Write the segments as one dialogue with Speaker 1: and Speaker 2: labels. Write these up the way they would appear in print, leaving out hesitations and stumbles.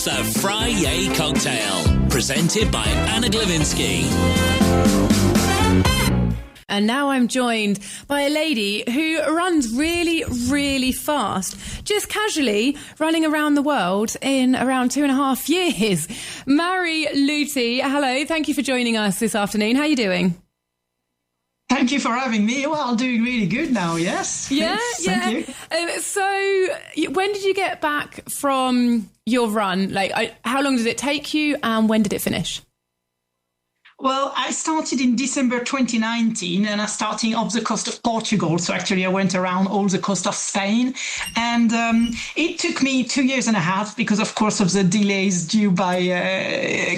Speaker 1: the Friday Cocktail, presented by Anna Glavinsky.
Speaker 2: And now I'm joined by a lady who runs really, really fast, just casually running around the world in around 2.5 years. Leautey, hello. Thank you for joining us this afternoon. How are you doing?
Speaker 3: Thank you for having me. Well, doing really good now, yes.
Speaker 2: Yeah,
Speaker 3: Thank you.
Speaker 2: So when did you get back from your run? How long did it take you and when did it finish?
Speaker 3: Well, I started in December 2019 and I started off the coast of Portugal. So actually I went around all the coast of Spain and it took me 2.5 years because of course of the delays due by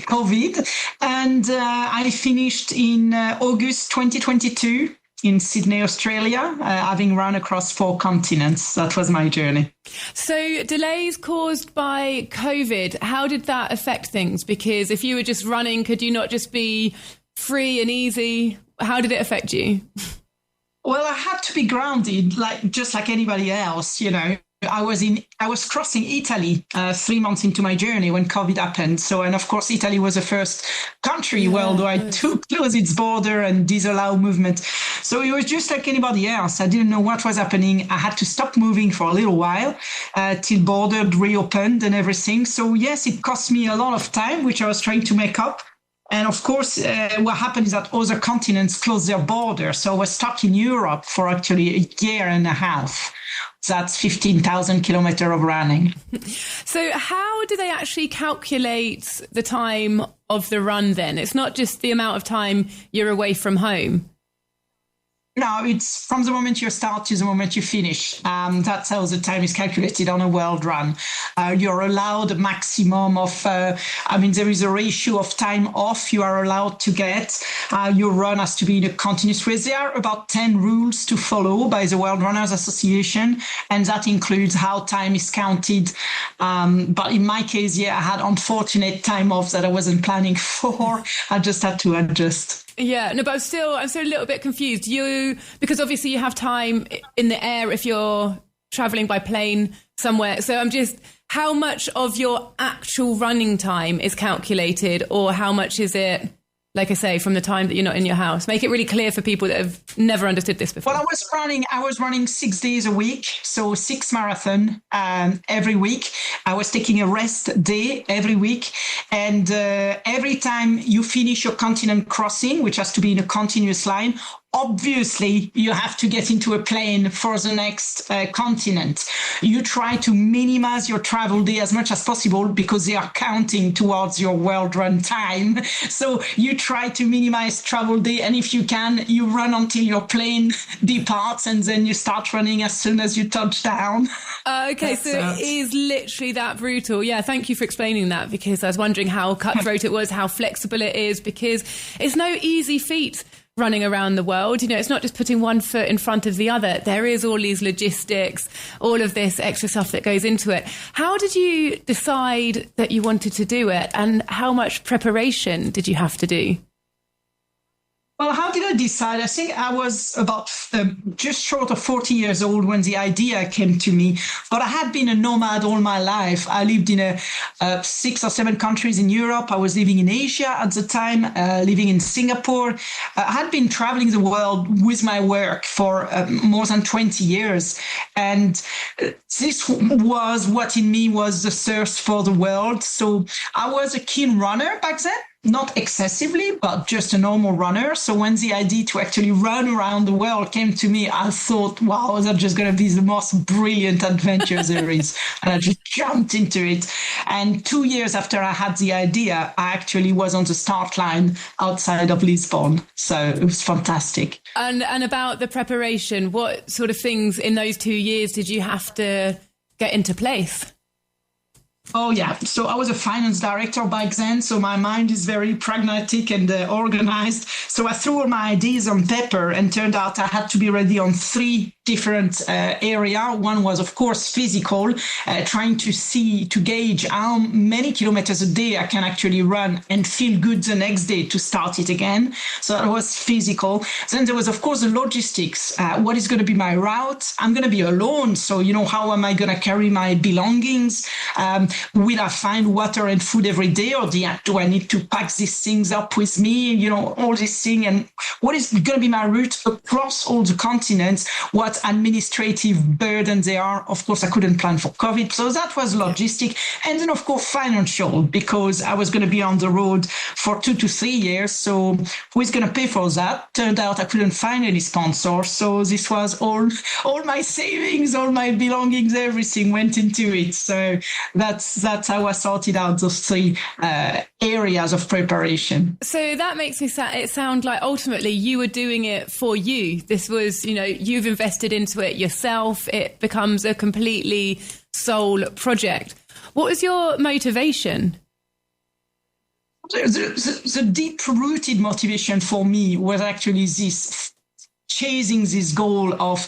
Speaker 3: COVID. And I finished in August 2022 in Sydney, Australia, having run across 4 continents. That was my journey.
Speaker 2: So delays caused by COVID, how did that affect things? Because if you were just running, could you not just be free and easy? How did it affect you?
Speaker 3: Well, I had to be grounded, just like anybody else, you know. I was crossing Italy 3 months into my journey when COVID happened. And of course, Italy was the first country worldwide to close its border and disallow movement. So it was just like anybody else. I didn't know what was happening. I had to stop moving for a little while till border reopened and everything. So yes, it cost me a lot of time, which I was trying to make up. And of course, what happened is that other continents closed their borders. So I was stuck in Europe for actually 1.5 years. That's 15,000 kilometers of running.
Speaker 2: So how do they actually calculate the time of the run then? It's not just the amount of time you're away from home.
Speaker 3: No, it's from the moment you start to the moment you finish. That's how the time is calculated on a world run. You're allowed a maximum of, there is a ratio of time off you are allowed to get. Your run has to be in a continuous way. There are about 10 rules to follow by the World Runners Association, and that includes how time is counted. But in my case, I had unfortunate time off that I wasn't planning for. I just had to adjust.
Speaker 2: Yeah, no, but I'm still a little bit confused. Because obviously you have time in the air if you're traveling by plane somewhere. So how much of your actual running time is calculated, or how much is it, like I say, from the time that you're not in your house? Make it really clear for people that have never understood this before.
Speaker 3: Well, I was running 6 days a week, so 6 marathons every week. I was taking a rest day every week. And every time you finish your continent crossing, which has to be in a continuous line, obviously, you have to get into a plane for the next continent. You try to minimize your travel day as much as possible because they are counting towards your world run time. So you try to minimize travel day. And if you can, you run until your plane departs and then you start running as soon as you touch down.
Speaker 2: Okay, so it is literally that brutal. Yeah, thank you for explaining that, because I was wondering how cutthroat it was, how flexible it is, because it's no easy feat running around the world. You know, it's not just putting one foot in front of the other. There is all these logistics, all of this extra stuff that goes into it. How did you decide that you wanted to do it, and how much preparation did you have to do?
Speaker 3: Well, how did I decide? I think I was about just short of 40 years old when the idea came to me. But I had been a nomad all my life. I lived in 6 or 7 countries in Europe. I was living in Asia at the time, living in Singapore. I had been traveling the world with my work for more than 20 years. And this was what in me was the thirst for the world. So I was a keen runner back then. Not excessively, but just a normal runner. So when the idea to actually run around the world came to me, I thought, wow, that's just going to be the most brilliant adventure there is. And I just jumped into it. And 2 years after I had the idea, I actually was on the start line outside of Lisbon. So it was fantastic.
Speaker 2: And about the preparation, what sort of things in those 2 years did you have to get into place?
Speaker 3: Oh, yeah. So I was a finance director back then. So my mind is very pragmatic and organized. So I threw all my ideas on paper and turned out I had to be ready on 3 different areas. One was, of course, physical, trying to gauge how many kilometers a day I can actually run and feel good the next day to start it again. So that was physical. Then there was, of course, the logistics. What is going to be my route? I'm going to be alone. So, how am I going to carry my belongings? will I find water and food every day, or do I need to pack these things up with me? You know, all these things, and what is going to be my route across all the continents? What administrative burden there are? Of course, I couldn't plan for COVID, so that was logistic, and then of course financial, because I was going to be on the road for 2 to 3 years. So who is going to pay for that? Turned out I couldn't find any sponsor, so this was all my savings, all my belongings, everything went into it. So that's how I sorted out those 3 areas of preparation.
Speaker 2: So that makes it sound like ultimately you were doing it for you. This was, you know, you've invested into it yourself. It becomes a completely sole project. What was your motivation?
Speaker 3: The deep-rooted motivation for me was actually this, chasing this goal of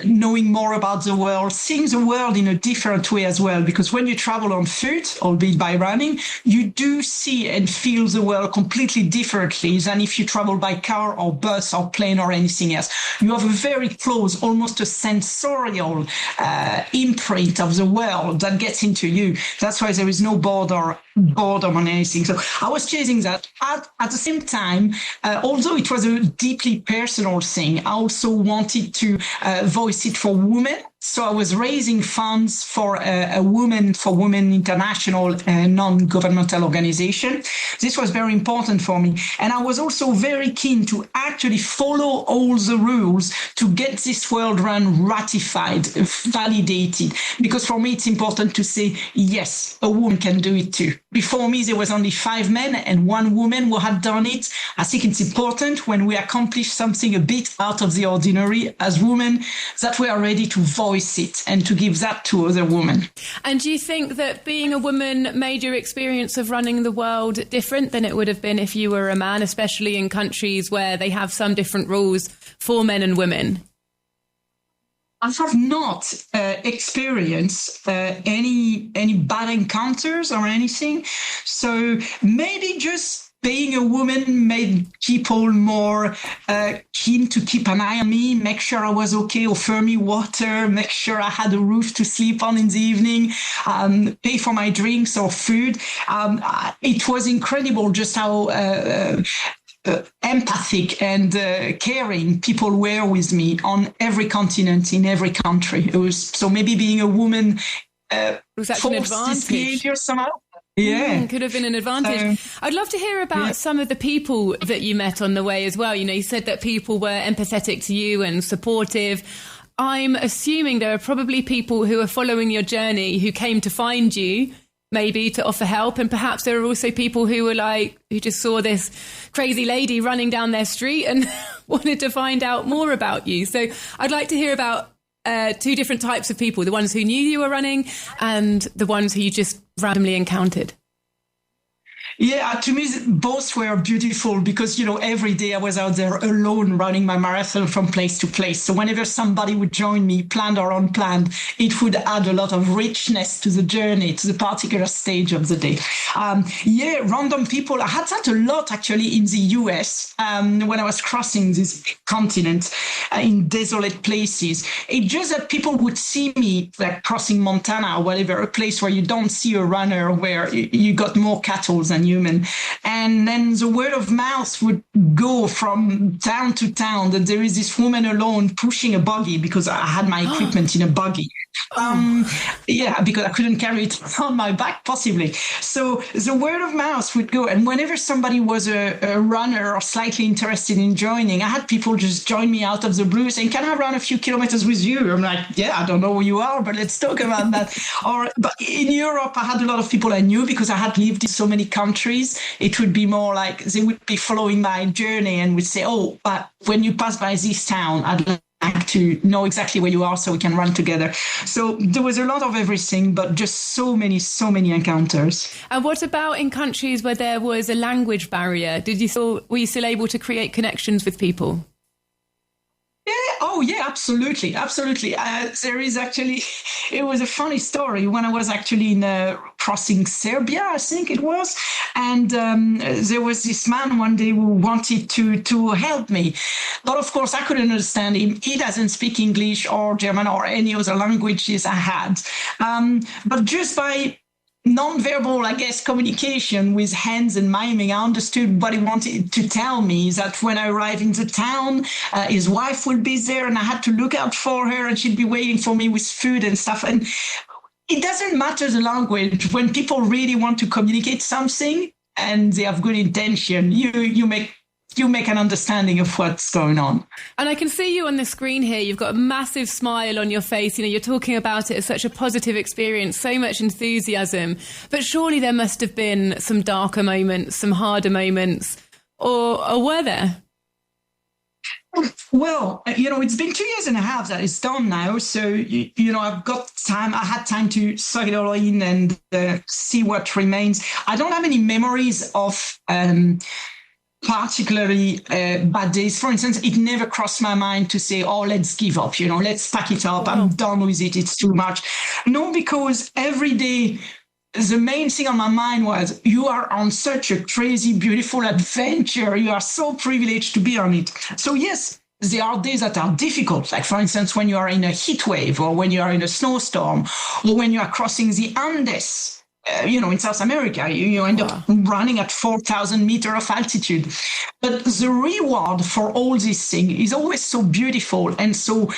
Speaker 3: knowing more about the world, seeing the world in a different way as well. Because when you travel on foot, albeit by running, you do see and feel the world completely differently than if you travel by car or bus or plane or anything else. You have a very close, almost a sensorial imprint of the world that gets into you. That's why there is no boredom on anything. So I was chasing that. At the same time, although it was a deeply personal thing, I also wanted to voice it for women. So I was raising funds for a Women for Women International non-governmental organization. This was very important for me. And I was also very keen to actually follow all the rules to get this World Run ratified, validated. Because for me, it's important to say, yes, a woman can do it too. Before me, there was only 5 men and 1 woman who had done it. I think it's important when we accomplish something a bit out of the ordinary as women, that we are ready to voice it and to give that to other women.
Speaker 2: And do you think that being a woman made your experience of running the world different than it would have been if you were a man, especially in countries where they have some different rules for men and women?
Speaker 3: I have not experienced any bad encounters or anything. So maybe just being a woman made people more keen to keep an eye on me, make sure I was okay, offer me water, make sure I had a roof to sleep on in the evening, pay for my drinks or food. It was incredible just how empathic and caring people were with me on every continent, in every country. It was, so maybe being a woman
Speaker 2: was that an advantage?
Speaker 3: Behavior somehow. Yeah.
Speaker 2: Could have been an advantage. I'd love to hear about some of the people that you met on the way as well. You know, you said that people were empathetic to you and supportive. I'm assuming there are probably people who are following your journey who came to find you, maybe to offer help. And perhaps there are also people who were like, who just saw this crazy lady running down their street and wanted to find out more about you. So I'd like to hear about 2 different types of people, the ones who knew you were running and the ones who you just randomly encountered.
Speaker 3: Yeah, to me, both were beautiful because, you know, every day I was out there alone running my marathon from place to place. So whenever somebody would join me, planned or unplanned, it would add a lot of richness to the journey, to the particular stage of the day. Random people. I had that a lot actually in the US when I was crossing this continent in desolate places. It's just that people would see me like crossing Montana or whatever, a place where you don't see a runner, where you got more cattle than human. And then the word of mouth would go from town to town that there is this woman alone pushing a buggy, because I had my equipment in a buggy. Because I couldn't carry it on my back, possibly. So the word of mouth would go. And whenever somebody was a runner or slightly interested in joining, I had people just join me out of the blue saying, can I run a few kilometers with you? I'm like, yeah, I don't know who you are, but let's talk about that. But in Europe, I had a lot of people I knew because I had lived in so many countries. It would be more like they would be following my journey and would say, oh, but when you pass by this town, I'd like to know exactly where you are so we can run together. So there was a lot of everything, but just so many encounters.
Speaker 2: And what about in countries where there was a language barrier? Were you still able to create connections with people?
Speaker 3: Yeah. Oh, yeah, absolutely. There is actually, it was a funny story when I was actually in crossing Serbia, I think it was. And there was this man one day who wanted to help me. But of course, I couldn't understand him. He doesn't speak English or German or any other languages I had. But just by non-verbal, I guess, communication with hands and miming. I understood what he wanted to tell me, is that when I arrive in the town, his wife will be there and I had to look out for her and she'd be waiting for me with food and stuff. And it doesn't matter the language. When people really want to communicate something and they have good intention, you make an understanding of what's going on.
Speaker 2: And I can see you on the screen here. You've got a massive smile on your face. You're talking about it as such a positive experience, so much enthusiasm. But surely there must have been some darker moments, some harder moments, or were there?
Speaker 3: Well, it's been 2.5 years that it's done now. So, I've got time. I had time to suck it all in and see what remains. I don't have any memories of particularly bad days. For instance, it never crossed my mind to say, oh, let's give up, let's pack it up. I'm done with it. It's too much. No, because every day, the main thing on my mind was, you are on such a crazy, beautiful adventure. You are so privileged to be on it. So yes, there are days that are difficult. Like, for instance, when you are in a heat wave or when you are in a snowstorm or when you are crossing the Andes, in South America, you end up running at 4,000 meters of altitude. But the reward for all these things is always so beautiful and so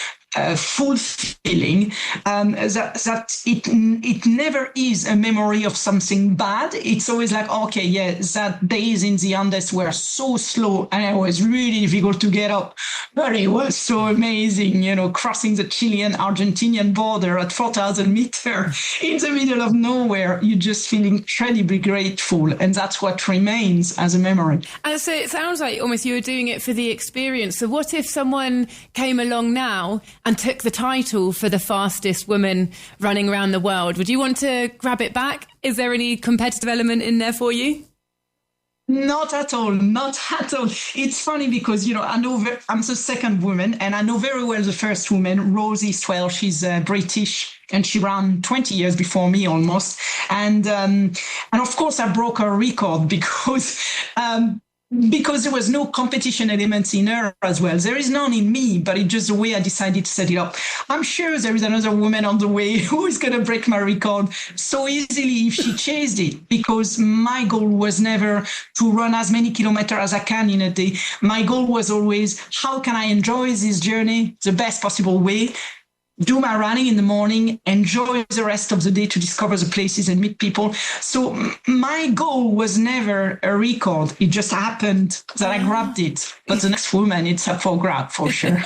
Speaker 3: fulfilling that it never is a memory of something bad. It's always like, okay, yeah, that days in the Andes were so slow and it was really difficult to get up, but it was so amazing, crossing the Chilean-Argentinian border at 4,000 meters in the middle of nowhere. You just feel incredibly grateful, and that's what remains as a memory.
Speaker 2: And so it sounds like almost you were doing it for the experience. So what if someone came along now and took the title for the fastest woman running around the world? Would you want to grab it back? Is there any competitive element in there for you?
Speaker 3: Not at all. Not at all. It's funny because, I'm the second woman and I know very well the first woman, Rose Eastwell. She's British and she ran 20 years before me almost. And of course I broke her record because there was no competition elements in her as well. There is none in me, but it's just the way I decided to set it up. I'm sure there is another woman on the way who is going to break my record so easily if she chased it, because my goal was never to run as many kilometers as I can in a day. My goal was always, how can I enjoy this journey the best possible way? Do my running in the morning, enjoy the rest of the day to discover the places and meet people. So my goal was never a record. It just happened that I grabbed it. But the next woman, it's up for grab, for sure.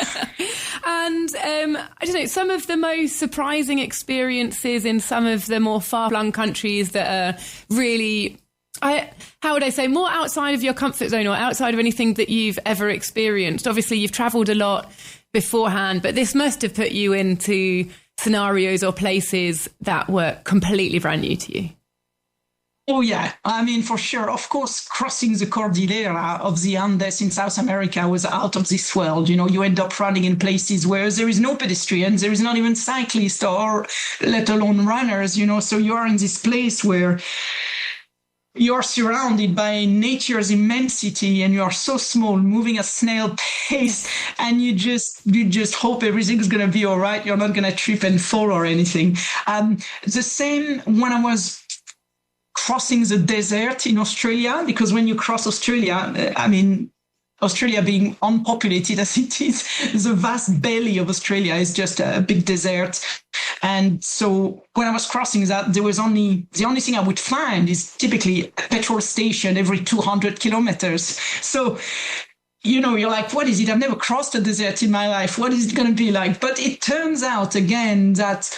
Speaker 2: And I don't know, some of the most surprising experiences in some of the more far-flung countries that are really, how would I say, more outside of your comfort zone or outside of anything that you've ever experienced. Obviously, you've travelled a lot beforehand, but this must have put you into scenarios or places that were completely brand new to you.
Speaker 3: Oh, yeah. I mean, for sure. Of course, crossing the Cordillera of the Andes in South America was out of this world. You end up running in places where there is no pedestrians, there is not even cyclists or let alone runners, so you are in this place where you're surrounded by nature's immensity and you are so small, moving at snail pace, and you just hope everything's going to be all right. You're not going to trip and fall or anything. The same when I was crossing the desert in Australia, because when you cross Australia, Australia being unpopulated as it is, the vast belly of Australia is just a big desert. And so when I was crossing that, the only thing I would find is typically a petrol station every 200 kilometers. So, you're like, what is it? I've never crossed a desert in my life. What is it going to be like? But it turns out again that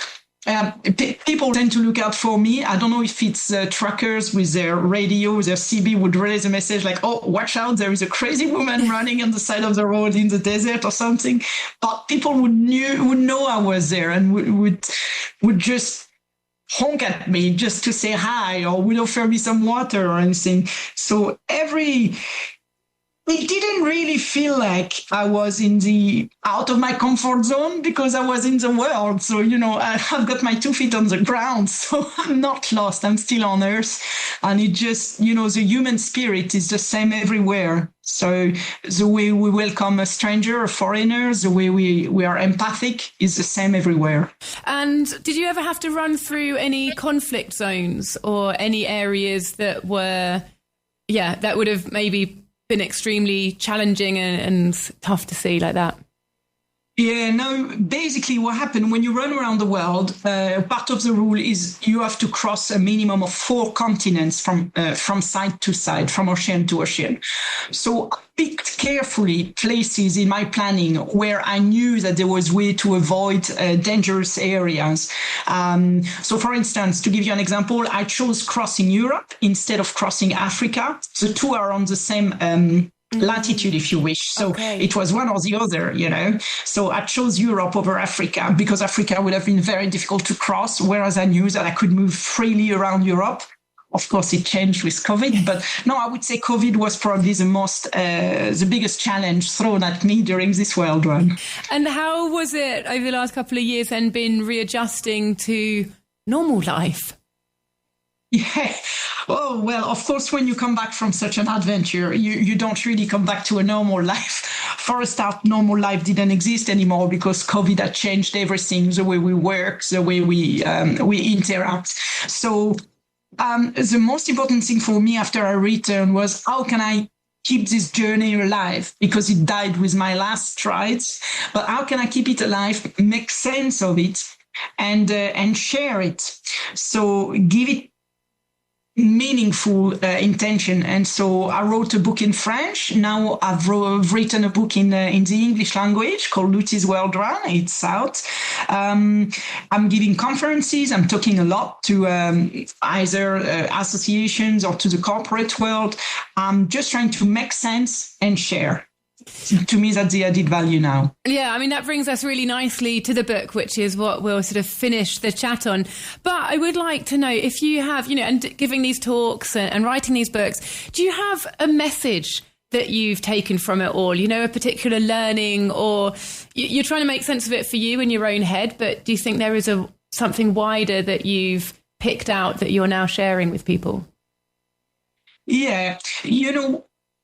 Speaker 3: people tend to look out for me. I don't know if it's truckers with their radio, their CB would relay the message like, oh, watch out, there is a crazy woman running on the side of the road in the desert or something. But people would know I was there and would just honk at me just to say hi or would offer me some water or anything. So every It didn't really feel like I was out of my comfort zone because I was in the world. So, I've got my 2 feet on the ground. So I'm not lost. I'm still on Earth. And it just, the human spirit is the same everywhere. So the way we welcome a stranger, a foreigner, the way we are empathic is the same everywhere.
Speaker 2: And did you ever have to run through any conflict zones or any areas that were, that would have maybe been extremely challenging and tough to see like that?
Speaker 3: Yeah, no, basically what happened when you run around the world, part of the rule is you have to cross a minimum of 4 continents from side to side, from ocean to ocean. So I picked carefully places in my planning where I knew that there was way to avoid dangerous areas. So for instance, to give you an example, I chose crossing Europe instead of crossing Africa. The two are on the same latitude, if you wish. So It was one or the other, So I chose Europe over Africa because Africa would have been very difficult to cross, whereas I knew that I could move freely around Europe. Of course, it changed with COVID, but no, I would say COVID was probably the biggest challenge thrown at me during this world run.
Speaker 2: And how was it over the last couple of years and been readjusting to normal life?
Speaker 3: Yeah. Oh, well, of course, when you come back from such an adventure, you don't really come back to a normal life. For a start, normal life didn't exist anymore because COVID had changed everything, the way we work, the way we interact. So the most important thing for me after I returned was how can I keep this journey alive, because it died with my last strides. But how can I keep it alive, make sense of it, and share it? So give it meaningful intention. And so I wrote a book in French. Now I've written a book in the English language called Lootie's World Run. It's out. I'm giving conferences. I'm talking a lot to either associations or to the corporate world. I'm just trying to make sense and share. To me, that's the added value now.
Speaker 2: Yeah, I mean, that brings us really nicely to the book, which is what we'll sort of finish the chat on. But I would like to know if you have, and giving these talks and writing these books, do you have a message that you've taken from it all? A particular learning, or you're trying to make sense of it for you in your own head, but do you think there is something wider that you've picked out that you're now sharing with people?
Speaker 3: Yeah,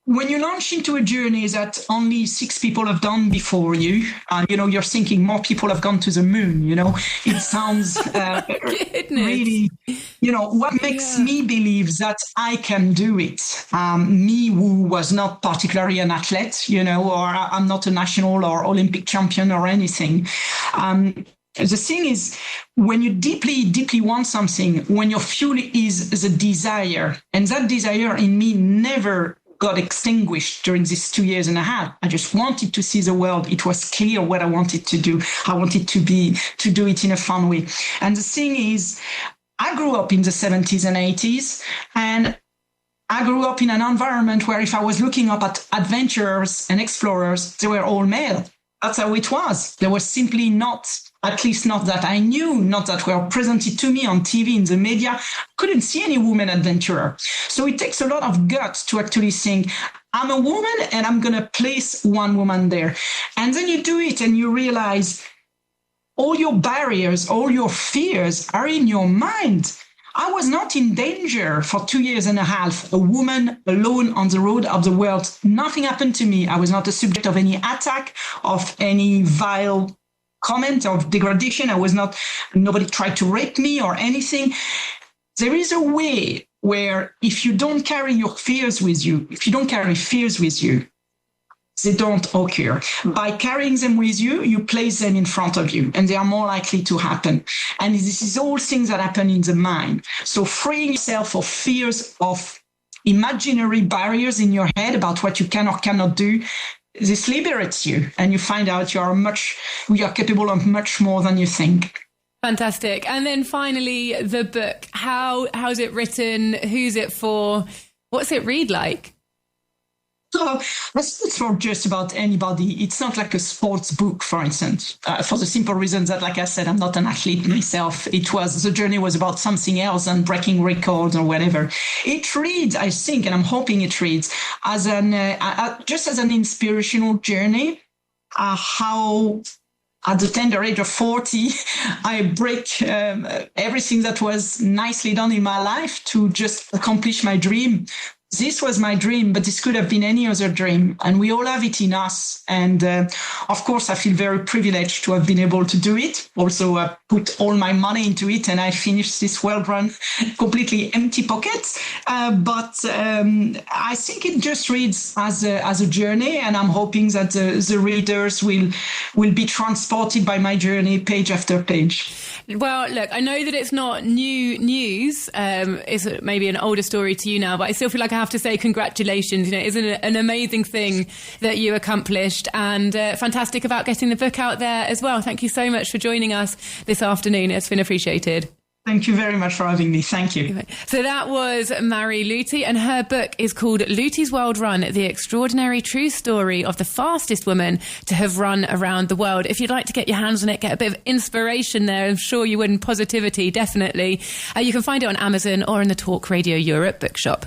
Speaker 3: when you launch into a journey that only 6 people have done before you, you're thinking more people have gone to the moon, it sounds really, what makes me believe that I can do it. Me who was not particularly an athlete, or I'm not a national or Olympic champion or anything. The thing is, when you deeply, deeply want something, when your fuel is the desire, and that desire in me never got extinguished during these 2.5 years. I just wanted to see the world. It was clear what I wanted to do. I wanted to do it in a fun way. And the thing is, I grew up in the 70s and 80s, and I grew up in an environment where if I was looking up at adventurers and explorers, they were all male. That's how it was. There was simply not, at least not that I knew, not that were presented to me on TV, in the media. Couldn't see any woman adventurer. So it takes a lot of guts to actually think, I'm a woman and I'm going to place one woman there. And then you do it and you realize all your barriers, all your fears are in your mind. I was not in danger for 2.5 years, a woman alone on the road of the world. Nothing happened to me. I was not a subject of any attack, of any vile comment of degradation. Nobody tried to rape me or anything. There is a way where if you don't carry your fears with you, if you don't carry fears with you, they don't occur. By carrying them with you, you place them in front of you and they are more likely to happen. And this is all things that happen in the mind. So freeing yourself of fears, of imaginary barriers in your head about what you can or cannot do, this liberates you and you find out you are capable of much more than you think.
Speaker 2: Fantastic. And then finally, the book. How's it written? Who's it for? What's it read like?
Speaker 3: So it's for just about anybody. It's not like a sports book, for instance, for the simple reason that, like I said, I'm not an athlete myself. The journey was about something else and breaking records or whatever. It reads, I think, and I'm hoping it reads as just as an inspirational journey, how at the tender age of 40, I break everything that was nicely done in my life to just accomplish my dream. This was my dream, but this could have been any other dream. And we all have it in us. And of course, I feel very privileged to have been able to do it. Also, I put all my money into it and I finished this world run completely empty pockets. But I think it just reads as a journey. And I'm hoping that the readers will be transported by my journey page after page.
Speaker 2: Well, look, I know that it's not new news. It's maybe an older story to you now, but I still feel like I have to say congratulations. You know, isn't it an amazing thing that you accomplished, and fantastic about getting the book out there as well. Thank you so much for joining us this afternoon. It's been appreciated.
Speaker 3: Thank you very much for having me. Thank you.
Speaker 2: So that was Marie Leautey, and her book is called Loutey's World Run, The Extraordinary True Story of the Fastest Woman to Have Run Around the World. If you'd like to get your hands on it, get a bit of inspiration there, I'm sure you would, and positivity, definitely. You can find it on Amazon or in the Talk Radio Europe bookshop.